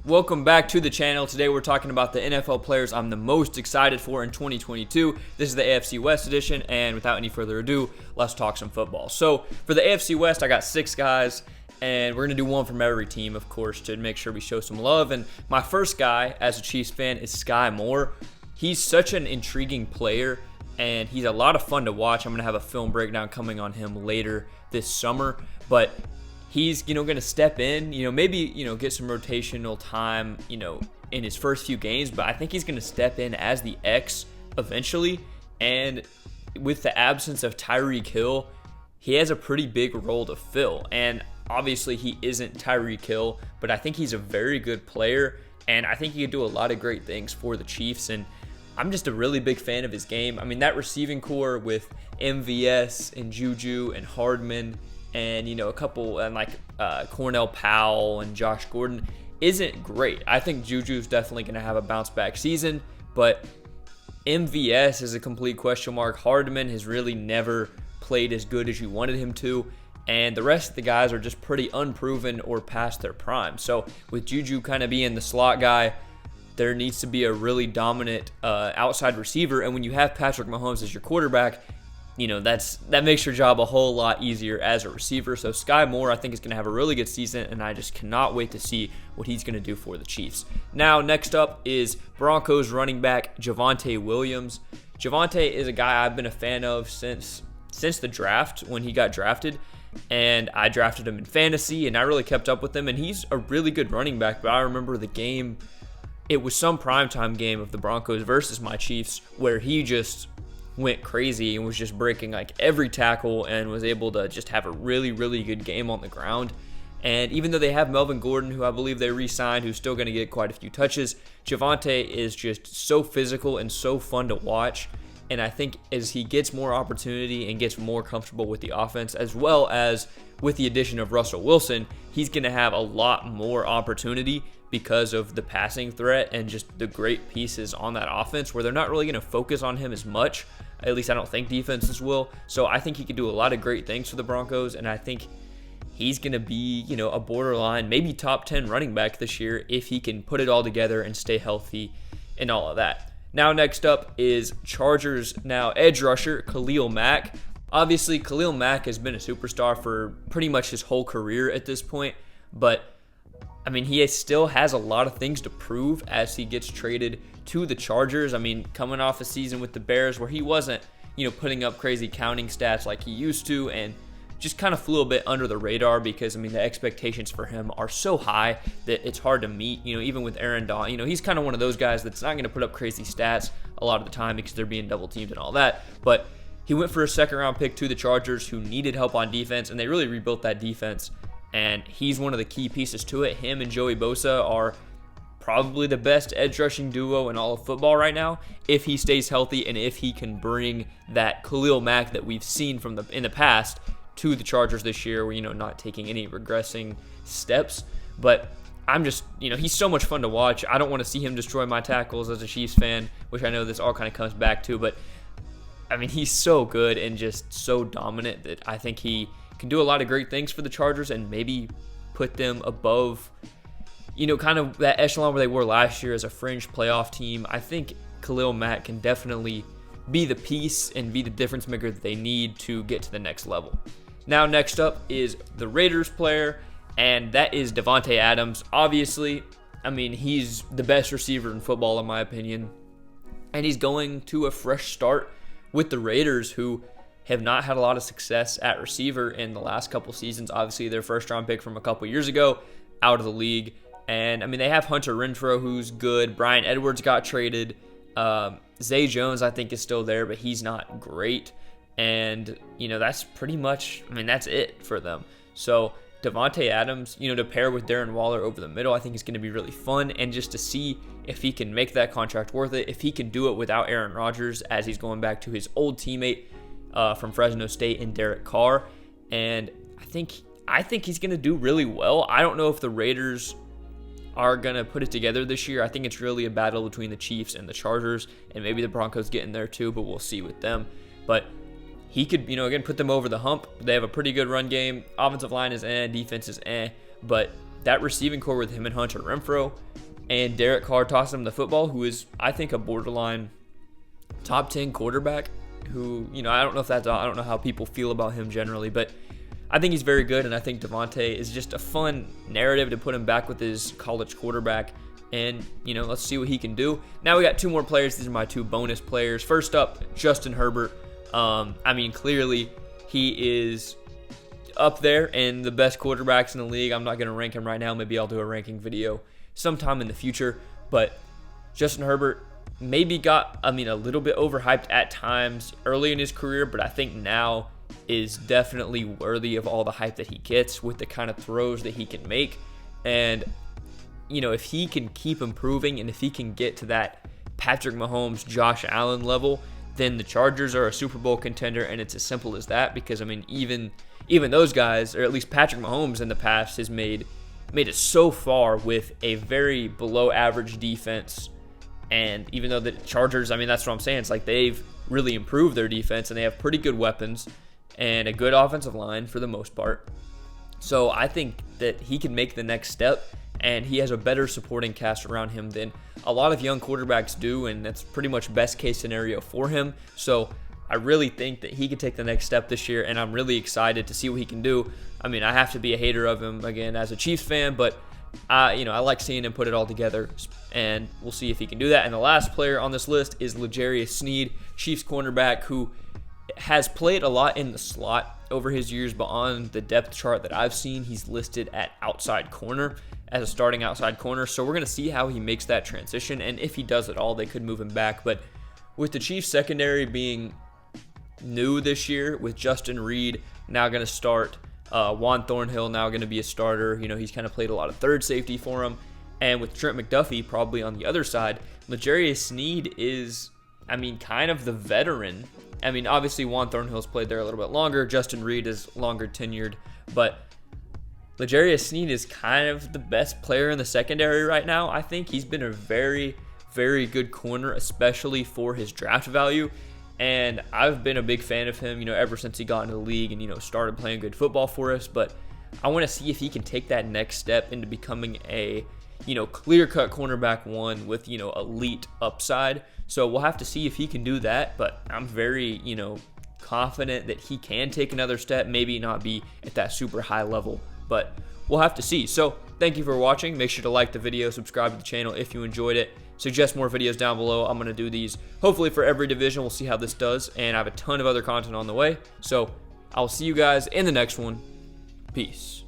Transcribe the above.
Welcome back to the channel. Today we're talking about the NFL players I'm the most excited for in 2022. This is the AFC West edition, and without any further ado, let's talk some football. So for the AFC West, I got 6 guys, and we're going to do one from every team, of course, to make sure we show some love. And my first guy, as a Chiefs fan, is Skyy Moore. He's such an intriguing player, and he's a lot of fun to watch. I'm going to have a film breakdown coming on him later this summer, but he's, going to step in, maybe, get some rotational time, in his first few games, but I think he's going to step in as the X eventually. And with the absence of Tyreek Hill, he has a pretty big role to fill. And obviously he isn't Tyreek Hill, but I think he's a very good player, and I think he could do a lot of great things for the Chiefs. And I'm just a really big fan of his game. I mean, that receiving core with MVS and Juju and Hardman and, a couple, and Cornell Powell and Josh Gordon isn't great. I think Juju's definitely going to have a bounce back season, but MVS is a complete question mark. Hardman has really never played as good as you wanted him to, and the rest of the guys are just pretty unproven or past their prime. So with Juju kind of being the slot guy, there needs to be a really dominant outside receiver, and when you have Patrick Mahomes as your quarterback, that makes your job a whole lot easier as a receiver. So Skyy Moore, I think, is going to have a really good season, and I just cannot wait to see what he's going to do for the Chiefs. Now, next up is Broncos running back Javonte Williams. Javonte is a guy I've been a fan of since the draft, when he got drafted, and I drafted him in fantasy, and I really kept up with him, and he's a really good running back. But I remember the game, it was some primetime game of the Broncos versus my Chiefs, where he just went crazy and was just breaking every tackle and was able to just have a really, really good game on the ground. And even though they have Melvin Gordon, who I believe they re-signed, who's still going to get quite a few touches, Javonte is just so physical and so fun to watch. And I think as he gets more opportunity and gets more comfortable with the offense, as well as with the addition of Russell Wilson, he's going to have a lot more opportunity because of the passing threat and just the great pieces on that offense, where they're not really going to focus on him as much. At least I don't think defenses will. So I think he could do a lot of great things for the Broncos, and I think he's going to be, a borderline, maybe top 10 running back this year if he can put it all together and stay healthy and all of that. Now, next up is Chargers edge rusher Khalil Mack. Obviously, Khalil Mack has been a superstar for pretty much his whole career at this point, but I mean, he still has a lot of things to prove as he gets traded to the Chargers. I mean, coming off a season with the Bears where he wasn't, putting up crazy counting stats like he used to, and just kind of flew a bit under the radar because, the expectations for him are so high that it's hard to meet. Even with Aaron Donald, he's kind of one of those guys that's not going to put up crazy stats a lot of the time because they're being double teamed and all that. But he went for a second-round pick to the Chargers, who needed help on defense, and they really rebuilt that defense. And he's one of the key pieces to it. Him and Joey Bosa are probably the best edge rushing duo in all of football right now, if he stays healthy and if he can bring that Khalil Mack that we've seen in the past to the Chargers this year, where, not taking any regressing steps. But I'm just, he's so much fun to watch. I don't want to see him destroy my tackles as a Chiefs fan, which I know this all kind of comes back to, but I mean, he's so good and just so dominant that I think he can do a lot of great things for the Chargers and maybe put them above, kind of that echelon where they were last year as a fringe playoff team. I think Khalil Mack can definitely be the piece and be the difference maker that they need to get to the next level. Now, next up is the Raiders player, and that is Davante Adams. Obviously, he's the best receiver in football, in my opinion, and he's going to a fresh start with the Raiders, who have not had a lot of success at receiver in the last couple seasons. Obviously, their first-round pick from a couple years ago, out of the league. And, they have Hunter Renfrow, who's good. Brian Edwards got traded. Zay Jones, I think, is still there, but he's not great. And, that's pretty much, that's it for them. So, Davante Adams, to pair with Darren Waller over the middle, I think is going to be really fun. And just to see if he can make that contract worth it, if he can do it without Aaron Rodgers, as he's going back to his old teammate from Fresno State in Derek Carr. And I think he's going to do really well. I don't know if the Raiders are going to put it together this year. I think it's really a battle between the Chiefs and the Chargers, and maybe the Broncos get in there too, but we'll see with them. But he could, again, put them over the hump. They have a pretty good run game. Offensive line is defense is but that receiving core with him and Hunter Renfrow and Derek Carr tossing him the football, who is, I think, a borderline top 10 quarterback who, I don't know how people feel about him generally, but I think he's very good, and I think Devontae is just a fun narrative to put him back with his college quarterback, and, let's see what he can do. Now we got 2 more players. These are my 2 bonus players. First up, Justin Herbert. Clearly he is up there in the best quarterbacks in the league. I'm not going to rank him right now. Maybe I'll do a ranking video sometime in the future, but Justin Herbert maybe got, a little bit overhyped at times early in his career, but I think now is definitely worthy of all the hype that he gets with the kind of throws that he can make. And, if he can keep improving and if he can get to that Patrick Mahomes, Josh Allen level, then the Chargers are a Super Bowl contender, and it's as simple as that, because, even those guys, or at least Patrick Mahomes in the past, has made it so far with a very below average defense. And even though the Chargers, that's what I'm saying, it's like they've really improved their defense and they have pretty good weapons and a good offensive line for the most part. So I think that he can make the next step, and he has a better supporting cast around him than a lot of young quarterbacks do, and that's pretty much best case scenario for him. So I really think that he could take the next step this year, and I'm really excited to see what he can do. I have to be a hater of him, again, as a Chiefs fan, but I like seeing him put it all together, and we'll see if he can do that. And the last player on this list is L'Jarius Sneed, Chiefs cornerback, who has played a lot in the slot over his years, but on the depth chart that I've seen, he's listed at outside corner, as a starting outside corner. So we're going to see how he makes that transition, and if he does at all, they could move him back. But with the Chiefs secondary being new this year, with Justin Reed now going to start, Juan Thornhill now going to be a starter. He's kind of played a lot of third safety for him. And with Trent McDuffie probably on the other side, L'Jarius Sneed is, kind of the veteran. Obviously Juan Thornhill's played there a little bit longer. Justin Reed is longer tenured. But L'Jarius Sneed is kind of the best player in the secondary right now. I think he's been a very, very good corner, especially for his draft value. And I've been a big fan of him, ever since he got into the league and, started playing good football for us. But I want to see if he can take that next step into becoming a, clear-cut cornerback one with, elite upside. So we'll have to see if he can do that. But I'm very, confident that he can take another step, maybe not be at that super high level, but we'll have to see. So thank you for watching. Make sure to like the video, subscribe to the channel if you enjoyed it. Suggest more videos down below. I'm going to do these hopefully for every division. We'll see how this does, and I have a ton of other content on the way. So I'll see you guys in the next one. Peace.